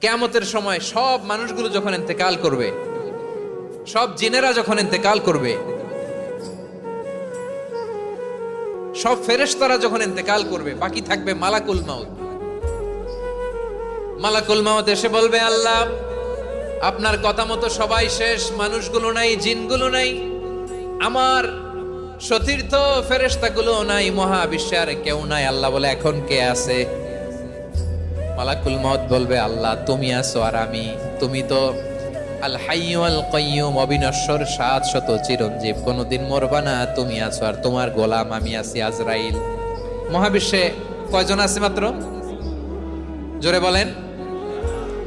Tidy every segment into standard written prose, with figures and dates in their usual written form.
কিয়ামতের সময় সব মানুষগুলো যখন ইন্তেকাল করবে, সব জিনেরা যখন ইন্তেকাল করবে, সব ফেরেশতারা যখন ইন্তেকাল করবে, বাকি থাকবে মালাকুল মাউত। মালাকুল মাউত এসে বলবে, আল্লাহ আপনার কথা মতো সবাই শেষ, মানুষগুলো নাই, জিনগুলো নাই, আমার সতীর্থ ফেরেশতাগুলো নাই, মহাবিশ্বে আর কেউ নাই। আল্লাহ বলে, এখন কে আছে? মালাকুল মাউত বলবে, আল্লাহ তুমি আছো আর আমি। তুমি তো আল হাইয়্যু আল কাইয়্যুম, অবিনশ্বর, শাশ্বত, চিরঞ্জীব, কোনোদিন মরবা না। তুমি আছো আর তোমার গোলাম আমি আছি আজরাইল। মহাবিশ্বে কয়জন আছে মাত্র? জোরে বলেন।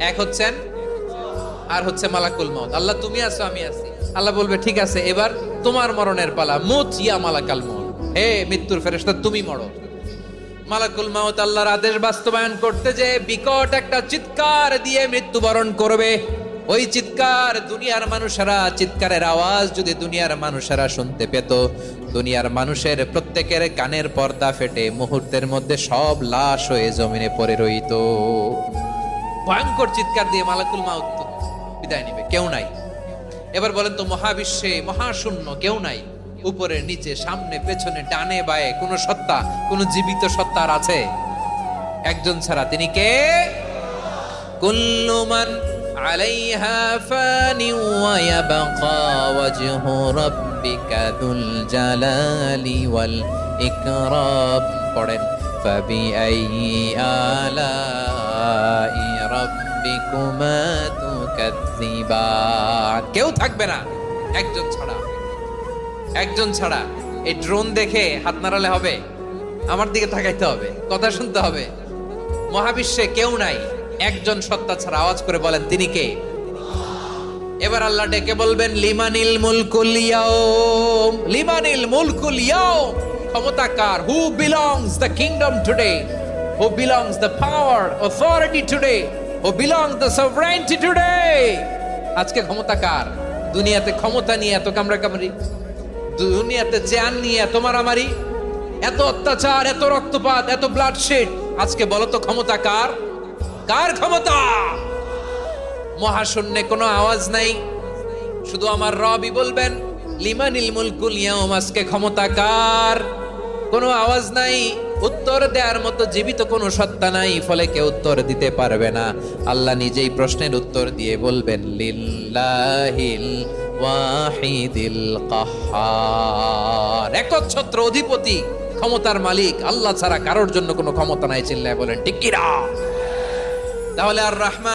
এক হচ্ছেন আর হচ্ছে মালাকুল মাউত। আল্লাহ তুমি আছো আমি আছি। আল্লাহ বলবে, ঠিক আছে, এবার তোমার মরণের পালা। মুত ইয়া মালাকাল মাউত, হে মৃত্যুর ফেরেশতা তুমি মরো। মালাকুল মাউত আল্লাহর আদেশ বাস্তবায়ন করতে যে বিকট একটা চিৎকার দিয়ে মৃত্যুবরণ করবে। ওই চিৎকার দুনিয়ার মানুষেরা, চিৎকারের আওয়াজ যদি দুনিয়ার মানুষেরা শুনতে পেত, দুনিয়ার মানুষের প্রত্যেকের কানের পর্দা ফেটে মুহূর্তের মধ্যে সব লাশ হয়ে জমিনে পড়ে রইত। ভয়ঙ্কর চিৎকার দিয়ে মালাকুল মাউত বিদায় নিবে, কেউ নাই। এবার বলেন তো, মহাবিশ্বে মহাশূন্য, কেউ নাই। উপরে নিচে, সামনে পেছনে, ডানে বায়ে কোন সত্তা, কোন জীবিত সত্তার আছে? একজন ছাড়া, তিনি কে? কুল্লু মান আলাইহা ফানি ওয়া ইয়াবকা ওয়াজহু রাব্বিকা যুল জালালি ওয়াল ইকরাম। পড়েন, ফাবিআইয়ি আলাই রাব্বিকুমা তুকাজ্জিবান। কেউ থাকবে না একজন ছাড়া, একজন ছাড়া। এই ড্রোন দেখে হাত নাড়ালে হবে? আমার দিকে তাকাইতে হবে, কথা শুনতে হবে। মহাবিশ্বে কেউ নাই, একজন সত্তা ছাড়া। আওয়াজ করে বলেন, তিনি কে? এবার আল্লাহ ডেকে বলবেন, লিমানিল মুলকুল ইয়াউম, লিমানিল মুলকুল ইয়াউম। ক্ষমতা কার? Who belongs the kingdom today, who belongs the power authority today, who belongs the sovereignty today. আজকে ক্ষমতা কার? দুনিয়াতে ক্ষমতা নিয়ে এত কামড়াকামড়ি, দুনিয়াতে জান নিয়ে এত মারামারি, এত অত্যাচার, এত রক্তপাত, এত ব্লাডশেড। আজকে বলো তো ক্ষমতা কার? কার ক্ষমতা? মহাশূন্যে কোনো আওয়াজ নাই, শুধু আমার রবই বলবেন, লিমানিল মুলকুল ইয়াউম। আজকে ক্ষমতা কার? কোনো আওয়াজ নাই, উত্তর দেওয়ার মতো জীবিত কোনো সত্তা নাই, ফলে কেউ উত্তর দিতে পারবে না। আল্লাহ নিজেই প্রশ্নের উত্তর দিয়ে বলবেন, লিল্লাহিল ওয়াহিদিল কাহ্হার। একচ্ছত্র অধিপতি, ক্ষমতার মালিক আল্লাহ ছাড়া কারোর জন্য কোনো ক্ষমতা নাই। চিল্লায় বলেন ঠিক কি না? তাহলে আর রহমান